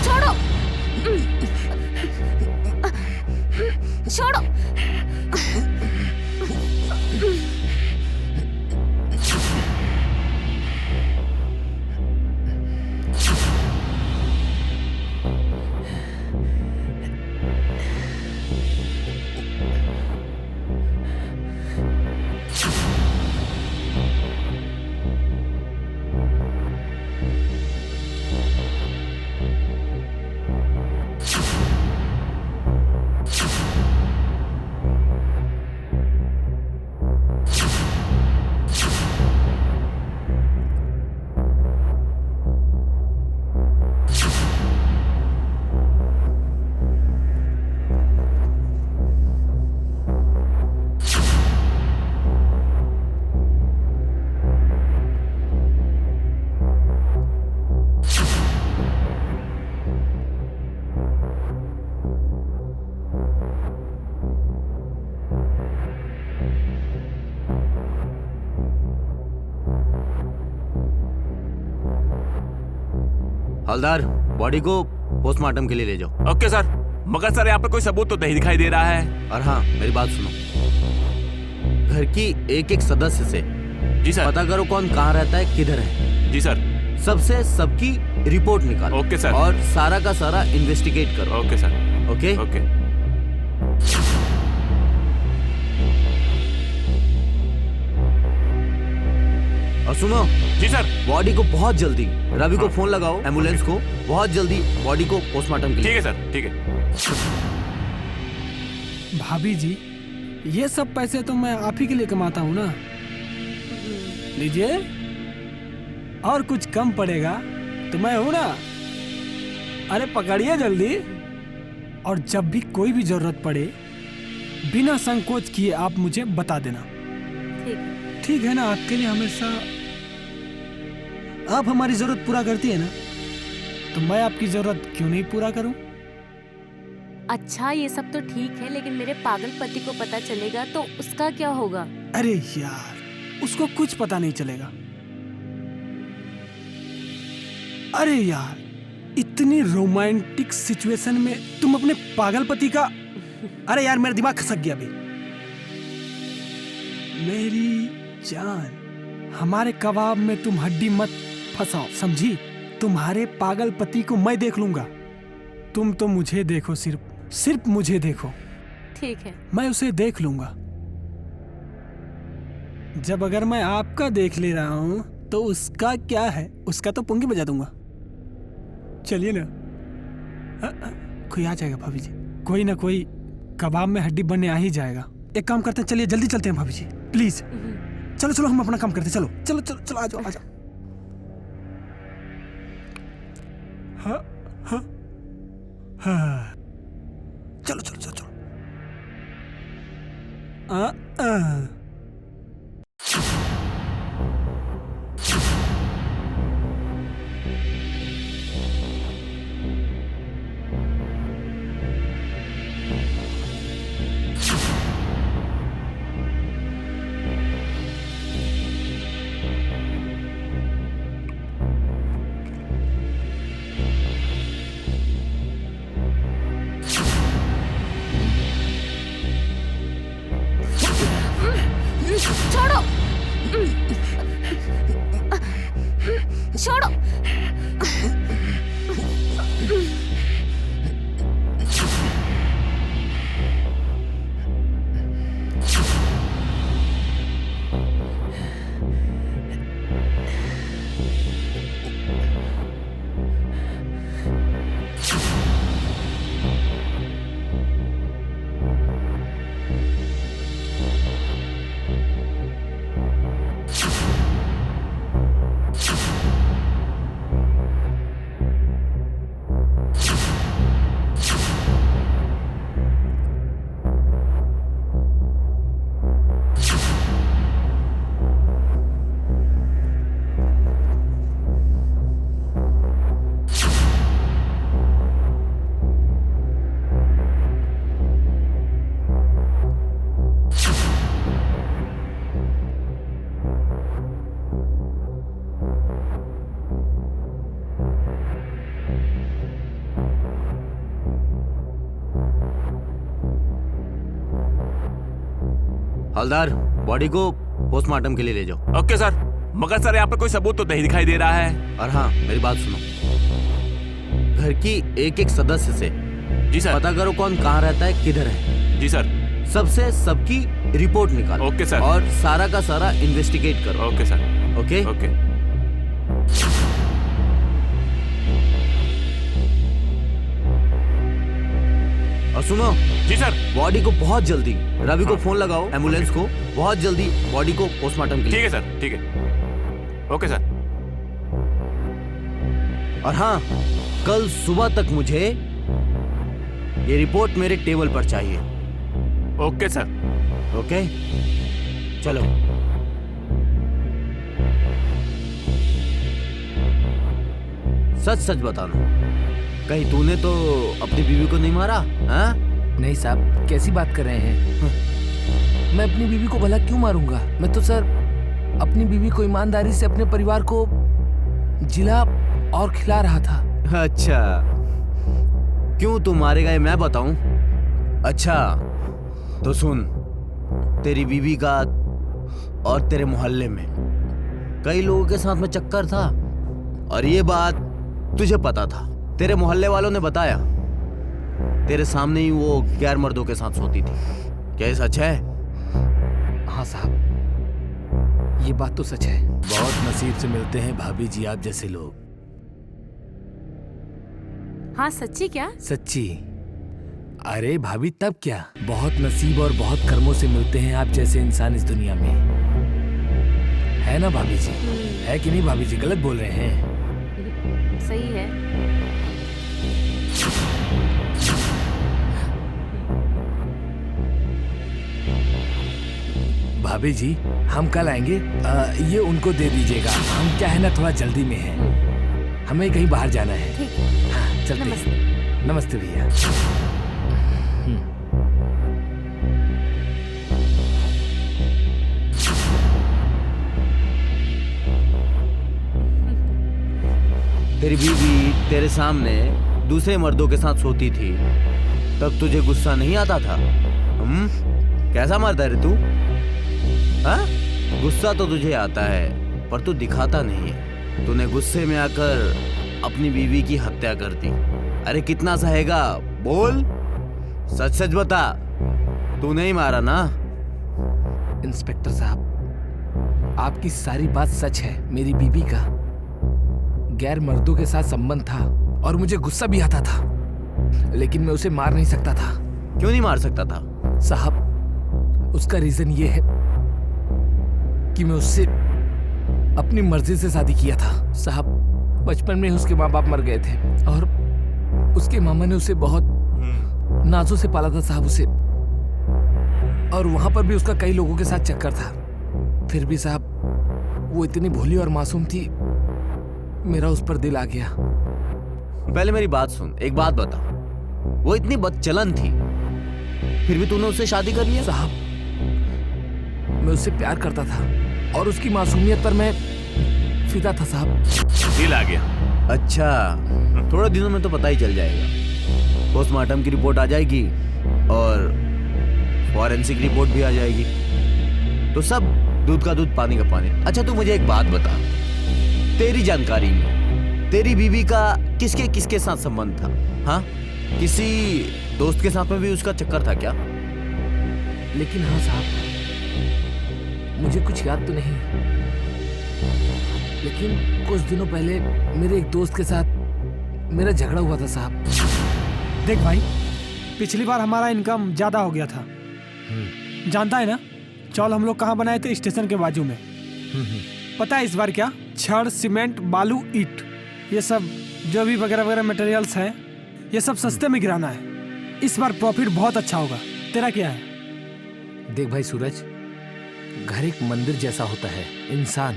छोड़ो, छोड़ो। हवलदार, बॉडी को पोस्टमार्टम के लिए ले जाओ। Okay sir. मगर सर यहाँ पे कोई सबूत तो नहीं दिखाई दे रहा है। और हाँ, मेरी बात सुनो, घर की एक एक सदस्य से जी सर। पता करो कौन कहाँ रहता है, किधर है। जी सर। सबसे सबकी रिपोर्ट निकालो। Okay sir. और सारा का सारा इन्वेस्टिगेट करो। Okay sir. Okay okay. और सुनो जी सर। बॉडी को बहुत जल्दी, रवि को हाँ। फोन लगाओ, एम्बुलेंस को बहुत जल्दी बॉडी को पोस्टमार्टम के लिए। ठीक है सर, ठीक है। भाभी जी, ये सब पैसे तो मैं आप ही के लिए कमाता हूँ ना, लीजिए। और कुछ कम पड़ेगा तो मैं हूं ना। अरे पकड़िए जल्दी। और जब भी कोई भी जरूरत पड़े, बिना संकोच किए आप मुझे बता देना। ठीक है ना? आपके लिए हमेशा, आप हमारी जरूरत पूरा करती है ना, तो मैं आपकी जरूरत क्यों नहीं पूरा करूं? अच्छा, ये सब तो ठीक है, लेकिन मेरे पागल पति को पता चलेगा तो उसका क्या होगा? अरे यार, उसको कुछ पता नहीं चलेगा। अरे यार, इतनी रोमांटिक सिचुएशन में तुम अपने पागल पति का, अरे यार मेरा दिमाग खसक गया अभी। मेरी जान, हमारे कबाब में तुम हड्डी मत फंसाओ, समझी? तुम्हारे पागल पति को मैं देख लूंगा, तुम तो मुझे देखो, सिर्फ मुझे देखो। ठीक है, मैं उसे देख लूंगा। जब अगर मैं आपका देख ले रहा हूं तो उसका क्या है, उसका तो पुंगी बजा दूंगा। चलिए ना। कोई आ जाएगा भाभी जी, कोई ना कोई कबाब में हड्डी बनने आ ही जाएगा। एक काम करते हैं, चलिए जल्दी चलते हैं भाभी जी, प्लीज। चलो चलो, हम अपना काम करते हैं। चलो चलो चलो चलो, आ जाओ आ जाओ। हाँ हाँ हाँ, चलो चलो चलो चलो। हवलदार, बॉडी को पोस्टमार्टम के लिए ले जाओ। Okay sir. मगर सर यहाँ पे कोई सबूत तो नहीं दिखाई दे रहा है। और हाँ, मेरी बात सुनो, घर की एक एक सदस्य से जी सर। पता करो कौन कहाँ रहता है, किधर है। जी सर। सबसे सबकी रिपोर्ट निकालो। Okay sir. और सारा का सारा इन्वेस्टिगेट करो। Okay sir. Okay okay. और सुनो जी सर। बॉडी को बहुत जल्दी, रवि को हाँ। फोन लगाओ, एम्बुलेंस को बहुत जल्दी बॉडी को पोस्टमार्टम के ठीक लिए। है सर, ठीक है। Okay sir. और हाँ, कल सुबह तक मुझे ये रिपोर्ट मेरे टेबल पर चाहिए। Okay sir. ओके, चलो। सच सच बताना, कहीं तूने तो अपनी बीवी को नहीं मारा? हाँ? नहीं साहब, कैसी बात कर रहे हैं? मैं अपनी बीवी को भला क्यों मारूंगा? मैं तो सर अपनी बीवी को ईमानदारी से अपने परिवार को जिला और खिला रहा था। अच्छा, क्यों तू मारेगा ये मैं बताऊं? अच्छा तो सुन, तेरी बीवी का और तेरे मोहल्ले में कई लोगों के साथ में चक्कर था, और ये बात तुझे पता था। तेरे मोहल्ले वालों ने बताया, तेरे सामने ही वो गैर मर्दों के साथ सोती थी। क्या ये सच है? हाँ साहब, ये बात तो सच है। बहुत नसीब से मिलते हैं भाभी जी आप जैसे लोग। हाँ सच्ची क्या? सच्ची। अरे भाभी तब क्या, बहुत नसीब और बहुत कर्मों से मिलते हैं आप जैसे इंसान इस दुनिया में, है ना भाभी जी? है कि नहीं भाभी जी? गलत बोल रहे हैं? सही है। भाभी जी हम कल आएंगे, ये उनको दे दीजिएगा। हम क्या है ना, थोड़ा जल्दी में हैं, हमें कहीं बाहर जाना है। ठीक है। हाँ, चलते नमस्ते। हैं। नमस्ते भैया। तेरी बीवी तेरे सामने दूसरे मर्दों के साथ सोती थी, तब तुझे गुस्सा नहीं आता था? कैसा मर्द है रे तू? हाँ? गुस्सा तो तुझे आता है, पर तू दिखाता नहीं है। तूने गुस्से में आकर अपनी बीवी की हत्या कर दी। अरे कितना सहेगा? बोल, सच सच बता, तू नहीं मारा ना? इंस्पेक्टर साहब, आपकी सारी बात सच है। मेरी बीवी का गैर मर्दों के साथ संबंध था और मुझे गुस्सा भी आता था, लेकिन मैं उसे मार नहीं सकता था। क्यों नहीं मार सकता था? साहब, उसका रीजन ये है कि मैं उससे अपनी मर्जी से शादी किया था। साहब, बचपन में उसके माँ बाप मर गए थे और उसके मामा ने उसे बहुत नाजों से पाला था साहब उसे, और वहां पर भी उसका कई लोगों के साथ चक्कर था। फिर भी साहब वो इतनी भोली और मासूम थी, मेरा उस पर दिल आ गया। पहले मेरी बात सुन, एक बात बता, वो इतनी बदचलन थी, फिर भी तूने उससे शादी कर लिया? साहब, मैं उससे प्यार करता था और उसकी मासूमियत पर मैं फिदा था साहब। दिल आ गया। अच्छा, थोड़े दिनों में तो पता ही चल जाएगा। पोस्टमार्टम की रिपोर्ट आ जाएगी और फॉरेंसिक रिपोर्ट भी आ जाएगी, तो सब दूध का दूध पानी का पानी। अच्छा तू मुझे एक बात बता, तेरी जानकारी में तेरी बीवी का किसके किसके साथ संबंध था? हाँ, किसी दोस्त के साथ में भी उसका चक्कर था क्या? लेकिन हाँ साहब, मुझे कुछ याद तो नहीं, लेकिन कुछ दिनों पहले मेरे एक दोस्त के साथ मेरा झगड़ा हुआ था साहब। देख भाई, पिछली बार हमारा इनकम ज्यादा हो गया था, जानता है ना? चौल हम लोग कहाँ बनाए थे? स्टेशन के बाजू में। पता है इस बार क्या? छड़, सीमेंट, बालू, ईट, ये सब जो भी वगैरह वगैरह मटेरियल्स हैं, ये सब सस्ते में गिराना है। इस बार प्रॉफिट बहुत अच्छा होगा। तेरा क्या है? देख भाई सूरज, घर एक मंदिर जैसा होता है। इंसान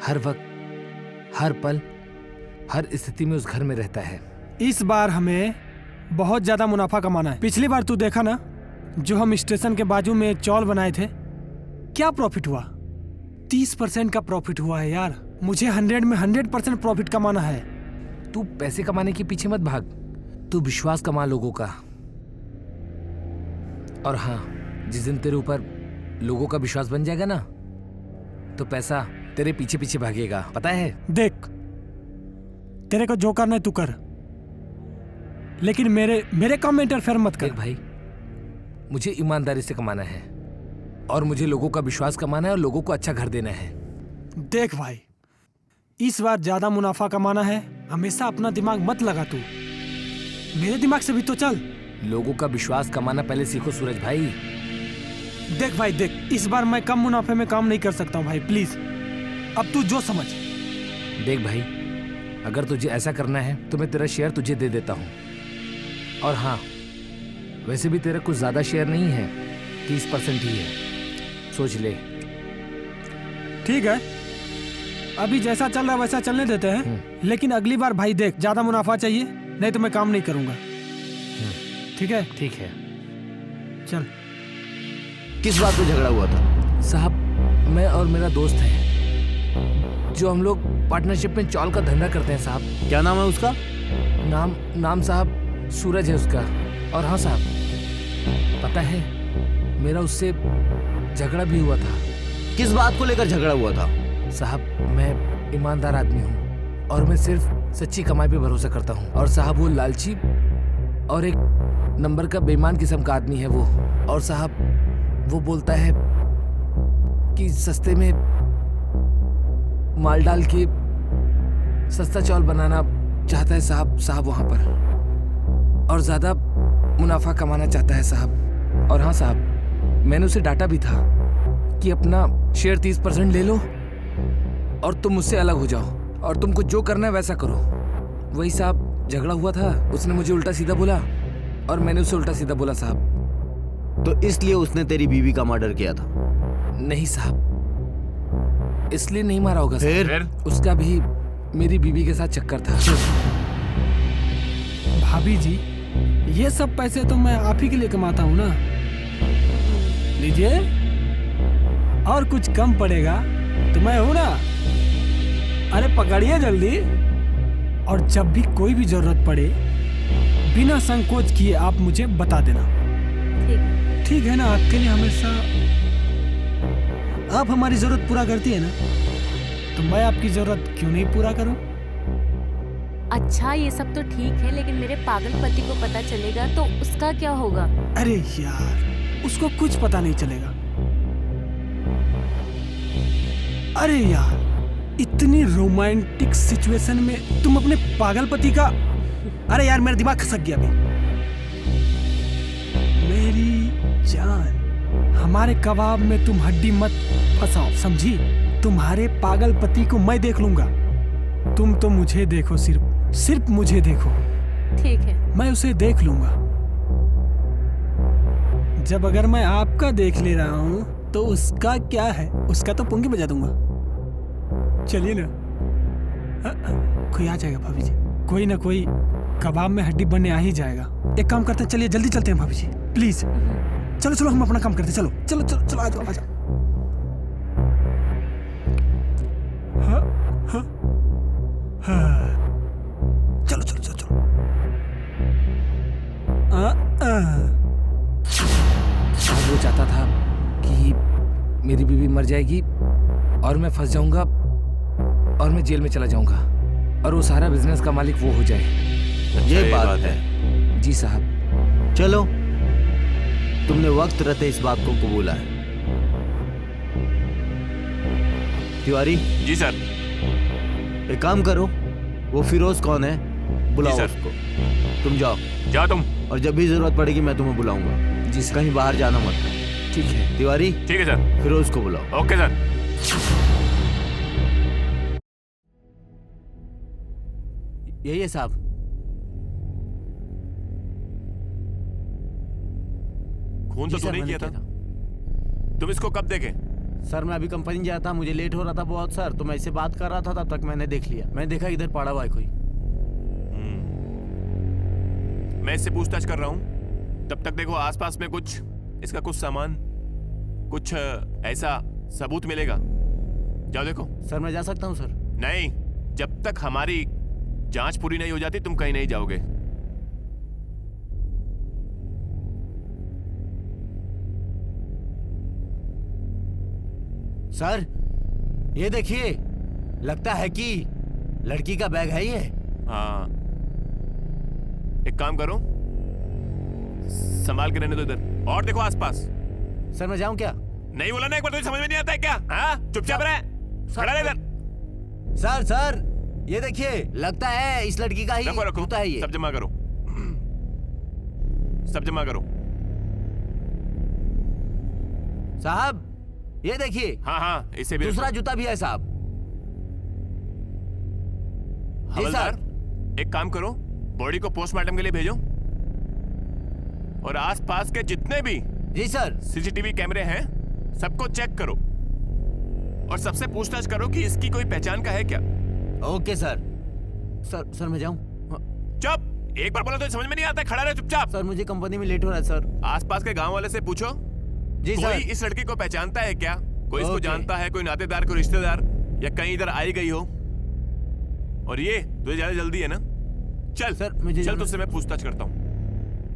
हर वक्त, हर पल, हर स्थिति में उस घर में रहता है। इस बार हमें बहुत ज्यादा मुनाफा कमाना है। पिछली बार तू देखा ना, जो हम स्टेशन के बाजू में चौल बनाए थे, क्या प्रॉफिट हुआ? 30% का प्रॉफिट हुआ है यार। मुझे 100 में 100% प्रॉफिट कमाना है। तू पैसे कमाने के पीछे मत भाग, तू विश्वास कमा लोगों का। और हाँ, जिस दिन तेरे ऊपर लोगों का विश्वास बन जाएगा ना, तो पैसा तेरे पीछे पीछे भागेगा, पता है? देख, तेरे को जो करना है तू कर, लेकिन मेरे काम में इंटरफेयर मत देख कर। भाई, मुझे ईमानदारी से कमाना है और मुझे लोगों का विश्वास कमाना है और लोगों को अच्छा घर देना है। देख भाई, इस बार ज्यादा मुनाफा कमाना है, हमेशा अपना दिमाग मत लगा तू, मेरे दिमाग से भी तो चल। लोगों का विश्वास कमाना पहले सीखो सूरज भाई। देख भाई देख, इस बार मैं कम मुनाफे में काम नहीं कर सकता हूँ भाई, प्लीज अब तू जो समझ। देख भाई, अगर तुझे ऐसा करना है तो मैं तेरा शेयर तुझे दे देता हूँ। और हाँ, वैसे भी तेरा कुछ ज्यादा शेयर नहीं है, 30% ही है, सोच ले। ठीक है, अभी जैसा चल रहा है वैसा चलने देते हैं, लेकिन अगली बार भाई देख, ज्यादा मुनाफा चाहिए, नहीं तो मैं काम नहीं करूंगा। ठीक है? ठीक है चल। किस बात पे झगड़ा हुआ था? साहब, मैं और मेरा दोस्त है, जो हम लोग पार्टनरशिप में चौल का धंधा करते हैं साहब। क्या नाम है उसका? नाम साहब सूरज है उसका। और हाँ साहब, पता है मेरा उससे झगड़ा भी हुआ था। किस बात को लेकर झगड़ा हुआ था? साहब, मैं ईमानदार आदमी हूँ और मैं सिर्फ सच्ची कमाई पे भरोसा करता हूँ। और साहब, वो लालची और एक नंबर का बेईमान किस्म का आदमी है वो। और साहब, वो बोलता है कि सस्ते में माल डाल के सस्ता चावल बनाना चाहता है साहब वहाँ पर, और ज़्यादा मुनाफा कमाना चाहता है साहब। और हाँ साहब, मैंने उसे डांटा भी था कि अपना शेयर 30% ले लो और तुम मुझसे अलग हो जाओ और तुमको जो करना है वैसा करो। वही साहब, झगड़ा हुआ था, उसने मुझे उल्टा सीधा बोला और मैंने उसे उल्टा सीधा बोला साहब। तो इसलिए उसने तेरी बीवी का मर्डर किया था? नहीं साहब, इसलिए नहीं मारा होगा साहब। फिर? उसका भी मेरी बीवी के साथ चक्कर था। भाभी जी, ये सब पैसे तो मैं आप ही के लिए कमाता हूँ ना, लीजिए। और कुछ कम पड़ेगा तो मैं हूं ना, अरे पकड़िए जल्दी। और जब भी कोई भी जरूरत पड़े, बिना संकोच किए आप मुझे बता देना। ठीक है। ठीक है ना? आपके लिए हमेशा, आप हमारी जरूरत पूरा करती है ना, तो मैं आपकी जरूरत क्यों नहीं पूरा करूं? अच्छा, ये सब तो ठीक है, लेकिन मेरे पागल पति को पता चलेगा तो उसका क्या होगा? अरे यार, उसको कुछ पता नहीं चलेगा। अरे यार, इतनी रोमांटिक सिचुएशन में तुम अपने पागल पति का, अरे यार मेरा दिमाग खसक गया अभी। मेरी जान, हमारे कबाब में तुम हड्डी मत फंसाओ, समझी? तुम्हारे पागल पति को मैं देख लूंगा, तुम तो मुझे देखो, सिर्फ मुझे देखो। ठीक है। मैं उसे देख लूंगा। जब अगर मैं आपका देख ले रहा हूं तो उसका क्या है, उसका तो पुंगी बजा दूंगा। चलिए ना, कोई आ जाएगा भाभी जी, कोई ना कोई कबाब में हड्डी बनने आ ही जाएगा। एक काम करते हैं, चलिए जल्दी चलते हैं भाभी जी, प्लीज। चलो चलो, हम अपना काम करते हैं, चलो चलो चलो चलो, आ जाओ आ जाओ। चलो चलो चलो चलो। साहब, वो चाहता था कि मेरी बीवी मर जाएगी और मैं फंस जाऊंगा और मैं जेल में चला जाऊंगा और वो सारा बिजनेस का मालिक वो हो जाए। ये बात है। जी साहब। चलो, तुमने वक्त रहते इस बात को कबूला है। तिवारी जी सर। एक काम करो, वो फिरोज कौन है, बुलाओ जी सर। उसको। तुम जाओ, जाओ तुम। और जब भी जरूरत पड़ेगी मैं तुम्हें बुलाऊंगा। जी सर। कहीं बाहर जाना मत। ठीक है। तिवारी, ठीक है सर। फिरोज को बुलाओ। Okay sir. यही है साहब। खून तो जी सर, तूने मैंने किया था। तुम इसको कब देखे? सर, मैं अभी कंपनी गया था, मुझे लेट हो रहा था बहुत सर, तो मैं इससे बात कर रहा था, तब तक मैंने देख लिया। मैंने देखा इधर पड़ा हुआ है कोई। मैं इससे पूछताछ कर रहा हूँ, तब तक देखो आसपास में कुछ इसका कुछ सामान, कुछ ऐसा सबूत मिलेगा। जाओ देखो। सर, मैं जा सकता हूँ सर? नहीं, जब तक हमारी जांच पूरी नहीं हो जाती तुम कहीं नहीं जाओगे। सर ये देखिए, लगता है कि लड़की का बैग है ये। हाँ, एक काम करो, संभाल के रहने दो इधर, और देखो आसपास। सर मैं जाऊं क्या? नहीं बोला ना एक बार, तुझे समझ में नहीं आता है क्या? हाँ, चुपचाप रह, खड़ा रह इधर। सर ये देखिए, लगता है इस लड़की का ही रखो रखो, जूता है ये। सब जमा करो, सब जमा करो। साहब ये देखिए, हाँ हाँ, इसे भी दूसरा रखो। जूता भी है साहब। जी हवलदार, सर। एक काम करो, बॉडी को पोस्टमार्टम के लिए भेजो, और आसपास के जितने भी जी सर। सीसीटीवी कैमरे हैं सबको चेक करो, और सबसे पूछताछ करो कि इसकी कोई पहचान का है क्या। Okay sir. सर मैं जाऊं? चुप, एक बार बोला तो समझ में नहीं आता है, खड़ा रहे चुपचाप। सर मुझे कंपनी में लेट हो रहा है सर। आसपास के गांव वाले से पूछो, जी कोई सर। इस लड़की को पहचानता है क्या, कोई इसको ओके। जानता है, कोई नातेदार, कोई रिश्तेदार, या कहीं इधर आई गई हो। और ये तुझे ज्यादा जल्दी है ना, चल सर, मुझे चल, जाना- तुझसे मैं पूछताछ करता हूँ।